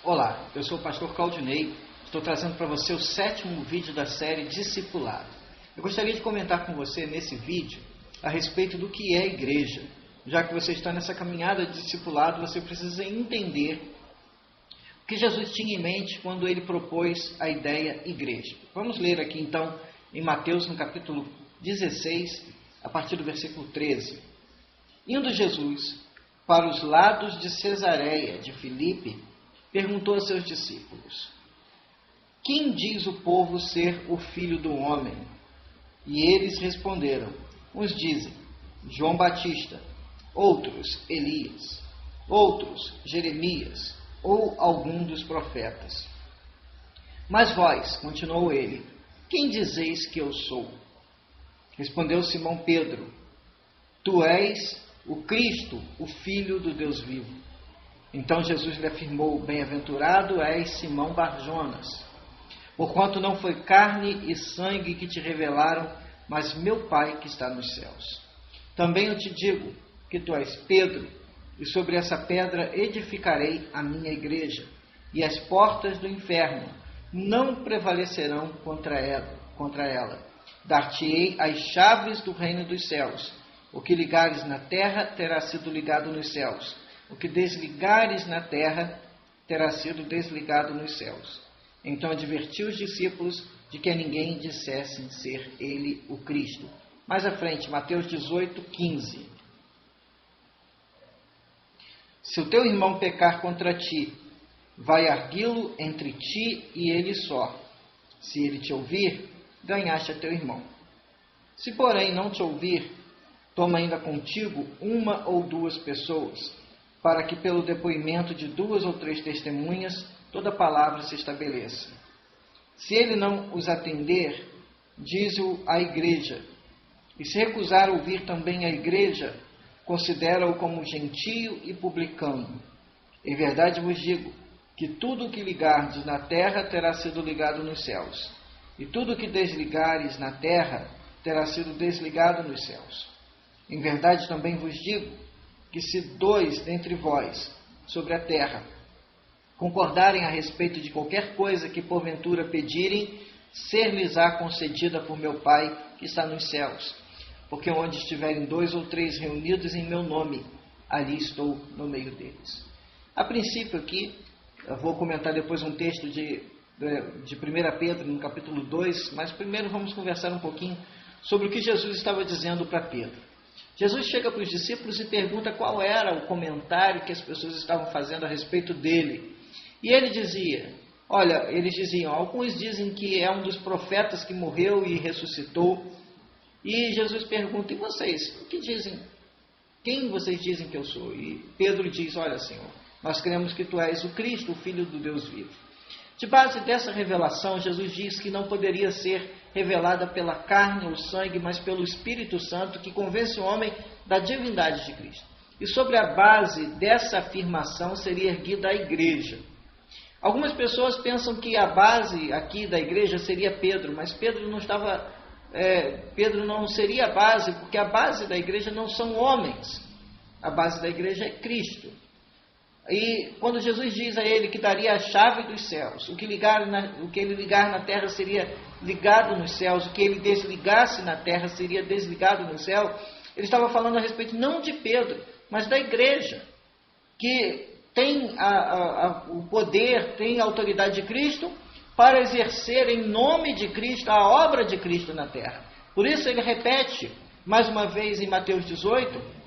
Olá, eu sou o pastor Claudinei, estou trazendo para você o 7º vídeo da série Discipulado. Eu gostaria de comentar com você nesse vídeo a respeito do que é igreja. Já que você está nessa caminhada de discipulado, você precisa entender o que Jesus tinha em mente quando ele propôs a ideia igreja. Vamos ler aqui então em Mateus, no capítulo 16, a partir do versículo 13. Indo Jesus para os lados de Cesareia de Filipe, perguntou a seus discípulos: quem diz o povo ser o Filho do Homem? E eles responderam: uns dizem João Batista, outros Elias, outros Jeremias, ou algum dos profetas. Mas vós, continuou ele, quem dizeis que eu sou? Respondeu Simão Pedro: tu és o Cristo, o Filho do Deus vivo. Então Jesus lhe afirmou: bem-aventurado és Simão Barjonas, porquanto não foi carne e sangue que te revelaram, mas meu Pai que está nos céus. Também eu te digo que tu és Pedro, e sobre essa pedra edificarei a minha igreja, e as portas do inferno não prevalecerão contra ela. Dar-te-ei as chaves do reino dos céus. O que ligares na terra terá sido ligado nos céus. O que desligares na terra terá sido desligado nos céus. Então advertiu os discípulos de que a ninguém dissessem ser ele o Cristo. Mais à frente, Mateus 18, 15. Se o teu irmão pecar contra ti, vai arguí-lo entre ti e ele só. Se ele te ouvir, ganhaste a teu irmão. Se, porém, não te ouvir, toma ainda contigo 1 ou 2 pessoas, para que pelo depoimento de 2 ou 3 testemunhas toda palavra se estabeleça. Se ele não os atender, dize-o à igreja. E se recusar ouvir também a igreja, considera-o como gentio e publicano. Em verdade vos digo que tudo o que ligardes na terra terá sido ligado nos céus, e tudo o que desligares na terra terá sido desligado nos céus. Em verdade também vos digo que se 2 dentre vós sobre a terra concordarem a respeito de qualquer coisa que porventura pedirem, ser-lhes-á concedida por meu Pai que está nos céus. Porque onde estiverem 2 ou 3 reunidos em meu nome, ali estou no meio deles. A princípio aqui, eu vou comentar depois um texto de 1 Pedro, no capítulo 2, mas primeiro vamos conversar um pouquinho sobre o que Jesus estava dizendo para Pedro. Jesus chega para os discípulos e pergunta qual era o comentário que as pessoas estavam fazendo a respeito dele. E ele dizia, eles diziam, alguns dizem que é um dos profetas que morreu e ressuscitou. E Jesus pergunta, e vocês, o que dizem? Quem vocês dizem que eu sou? E Pedro diz, olha, Senhor, nós cremos que tu és o Cristo, o Filho do Deus vivo. De base dessa revelação, Jesus diz que não poderia ser revelada pela carne ou sangue, mas pelo Espírito Santo, que convence o homem da divindade de Cristo. E sobre a base dessa afirmação seria erguida a igreja. Algumas pessoas pensam que a base aqui da igreja seria Pedro, mas Pedro não seria a base, porque a base da igreja não são homens. A base da igreja é Cristo. E quando Jesus diz a ele que daria a chave dos céus, o que ele ligar na terra seria ligado nos céus, o que ele desligasse na terra seria desligado no céu, ele estava falando a respeito não de Pedro, mas da igreja, que tem o poder, tem a autoridade de Cristo para exercer em nome de Cristo a obra de Cristo na terra. Por isso ele repete, mais uma vez em Mateus 18,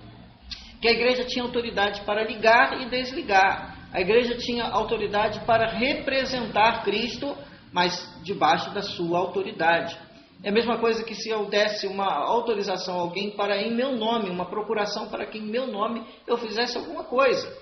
que a igreja tinha autoridade para ligar e desligar. A igreja tinha autoridade para representar Cristo, mas debaixo da sua autoridade. É a mesma coisa que se eu desse uma autorização a alguém para, em meu nome, uma procuração para que em meu nome eu fizesse alguma coisa.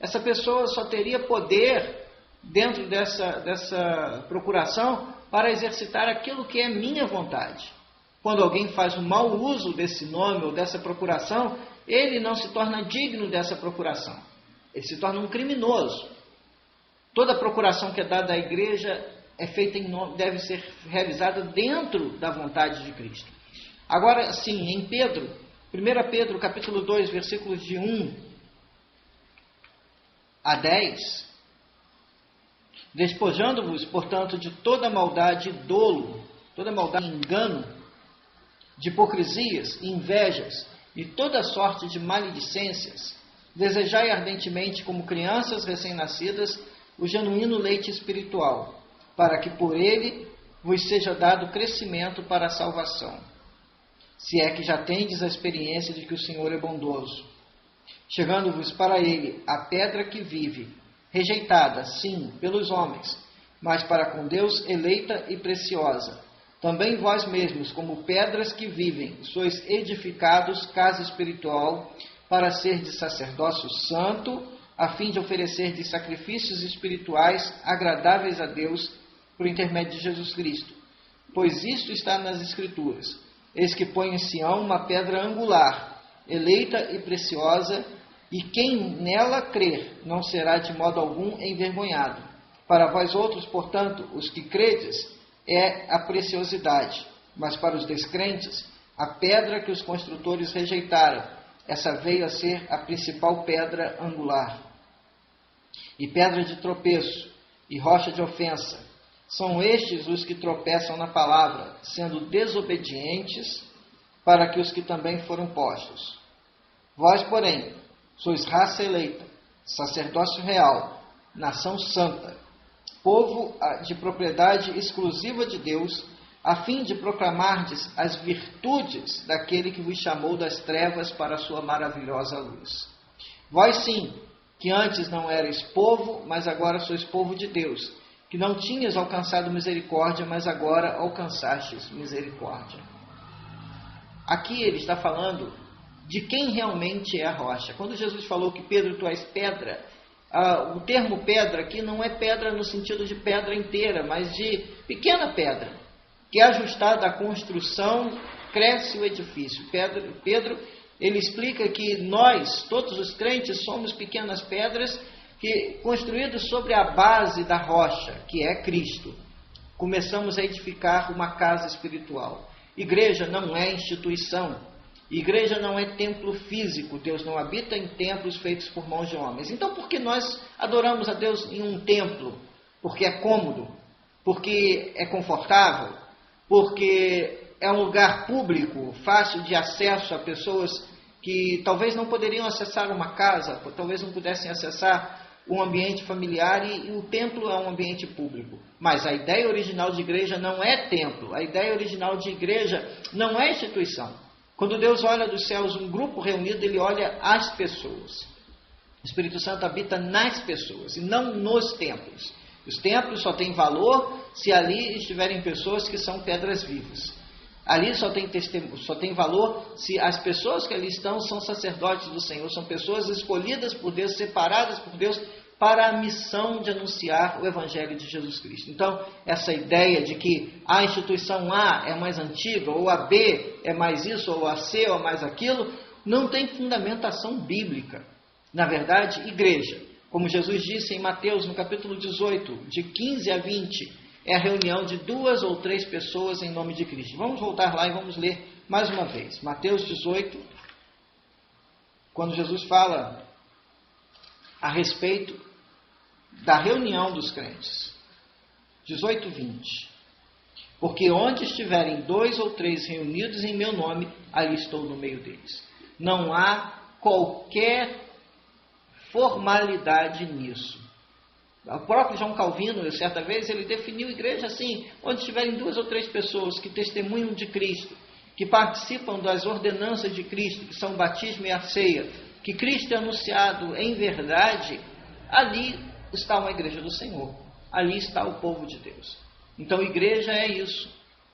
Essa pessoa só teria poder dentro dessa procuração para exercitar aquilo que é minha vontade. Quando alguém faz um mau uso desse nome ou dessa procuração, ele não se torna digno dessa procuração. Ele se torna um criminoso. Toda procuração que é dada à igreja é feita deve ser realizada dentro da vontade de Cristo. Agora, sim, em Pedro, 1 Pedro, capítulo 2, versículos de 1 a 10, Despojando-vos, portanto, de toda maldade e dolo, toda maldade e engano, de hipocrisias, invejas e toda sorte de maledicências, desejai ardentemente, como crianças recém-nascidas, o genuíno leite espiritual, para que por ele vos seja dado crescimento para a salvação, se é que já tendes a experiência de que o Senhor é bondoso. Chegando-vos para ele a pedra que vive, rejeitada, sim, pelos homens, mas para com Deus eleita e preciosa. Também vós mesmos, como pedras que vivem, sois edificados casa espiritual, para ser de sacerdócio santo, a fim de oferecer de sacrifícios espirituais agradáveis a Deus, por intermédio de Jesus Cristo. Pois isto está nas Escrituras: eis que põe em Sião uma pedra angular, eleita e preciosa, e quem nela crer não será de modo algum envergonhado. Para vós outros, portanto, os que credes, é a preciosidade, mas para os descrentes, a pedra que os construtores rejeitaram, essa veio a ser a principal pedra angular. E pedra de tropeço, e rocha de ofensa, são estes os que tropeçam na palavra, sendo desobedientes, para que os que também foram postos. Vós, porém, sois raça eleita, sacerdócio real, nação santa, povo de propriedade exclusiva de Deus, a fim de proclamardes as virtudes daquele que vos chamou das trevas para a sua maravilhosa luz. Vós sim, que antes não erais povo, mas agora sois povo de Deus, que não tinhas alcançado misericórdia, mas agora alcançastes misericórdia. Aqui ele está falando de quem realmente é a rocha. Quando Jesus falou que Pedro, tu és pedra, o termo pedra aqui não é pedra no sentido de pedra inteira, mas de pequena pedra, que é ajustada à construção, cresce o edifício. Pedro, ele explica que nós, todos os crentes, somos pequenas pedras construídos sobre a base da rocha, que é Cristo. Começamos a edificar uma casa espiritual. Igreja não é instituição. Igreja não é templo físico. Deus não habita em templos feitos por mãos de homens. Então, por que nós adoramos a Deus em um templo? Porque é cômodo, porque é confortável, porque é um lugar público, fácil de acesso a pessoas que talvez não poderiam acessar uma casa, talvez não pudessem acessar um ambiente familiar, e o templo é um ambiente público. Mas a ideia original de igreja não é templo, a ideia original de igreja não é instituição. Quando Deus olha dos céus um grupo reunido, Ele olha as pessoas. O Espírito Santo habita nas pessoas e não nos templos. Os templos só têm valor se ali estiverem pessoas que são pedras vivas. Ali só tem valor se as pessoas que ali estão são sacerdotes do Senhor, são pessoas escolhidas por Deus, separadas por Deus para a missão de anunciar o Evangelho de Jesus Cristo. Então, essa ideia de que a instituição A é mais antiga, ou a B é mais isso, ou a C ou mais aquilo, não tem fundamentação bíblica. Na verdade, igreja, como Jesus disse em Mateus, no capítulo 18, de 15 a 20, é a reunião de 2 ou 3 pessoas em nome de Cristo. Vamos voltar lá e vamos ler mais uma vez. Mateus 18, quando Jesus fala a respeito da reunião dos crentes. 18, 20. Porque onde estiverem 2 ou 3 reunidos em meu nome, ali estou no meio deles. Não há qualquer formalidade nisso. O próprio João Calvino, certa vez, ele definiu a igreja assim: onde estiverem 2 ou 3 pessoas que testemunham de Cristo, que participam das ordenanças de Cristo, que são o batismo e a ceia, que Cristo é anunciado em verdade, ali está uma igreja do Senhor, ali está o povo de Deus. Então, igreja é isso.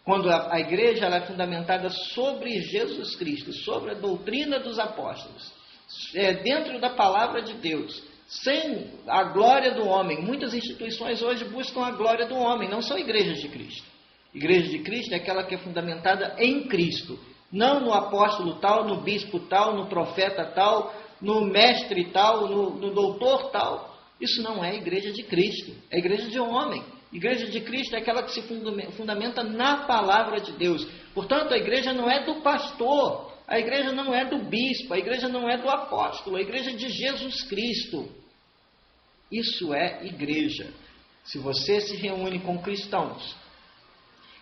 Quando a igreja ela é fundamentada sobre Jesus Cristo, sobre a doutrina dos apóstolos, dentro da palavra de Deus, sem a glória do homem. Muitas instituições hoje buscam a glória do homem, não são igrejas de Cristo. Igreja de Cristo é aquela que é fundamentada em Cristo, não no apóstolo tal, no bispo tal, no profeta tal, no mestre tal, no doutor tal. Isso não é igreja de Cristo, é igreja de homem. Igreja de Cristo é aquela que se fundamenta na palavra de Deus. Portanto, a igreja não é do pastor, a igreja não é do bispo, a igreja não é do apóstolo, a igreja é de Jesus Cristo. Isso é igreja. Se você se reúne com cristãos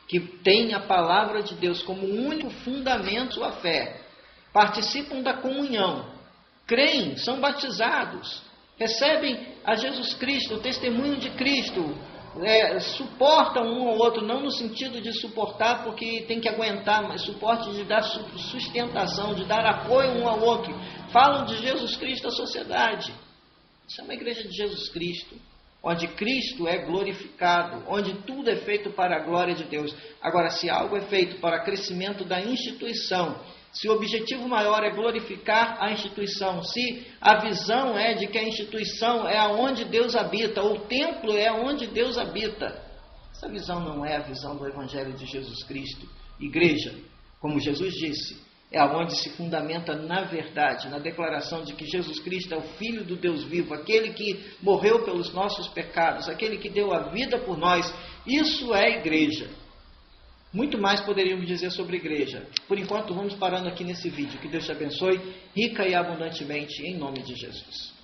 que têm a palavra de Deus como único fundamento da fé, participam da comunhão, creem, são batizados, recebem a Jesus Cristo, o testemunho de Cristo, suportam um ao outro, não no sentido de suportar porque tem que aguentar, mas suporte de dar sustentação, de dar apoio um ao outro, falam de Jesus Cristo à sociedade. Isso é uma igreja de Jesus Cristo, onde Cristo é glorificado, onde tudo é feito para a glória de Deus. Agora, se algo é feito para crescimento da instituição, se o objetivo maior é glorificar a instituição, se a visão é de que a instituição é onde Deus habita, ou o templo é onde Deus habita, essa visão não é a visão do Evangelho de Jesus Cristo. Igreja, como Jesus disse, é onde se fundamenta na verdade, na declaração de que Jesus Cristo é o Filho do Deus vivo, aquele que morreu pelos nossos pecados, aquele que deu a vida por nós. Isso é igreja. Muito mais poderíamos dizer sobre igreja. Por enquanto, vamos parando aqui nesse vídeo. Que Deus te abençoe rica e abundantemente, em nome de Jesus.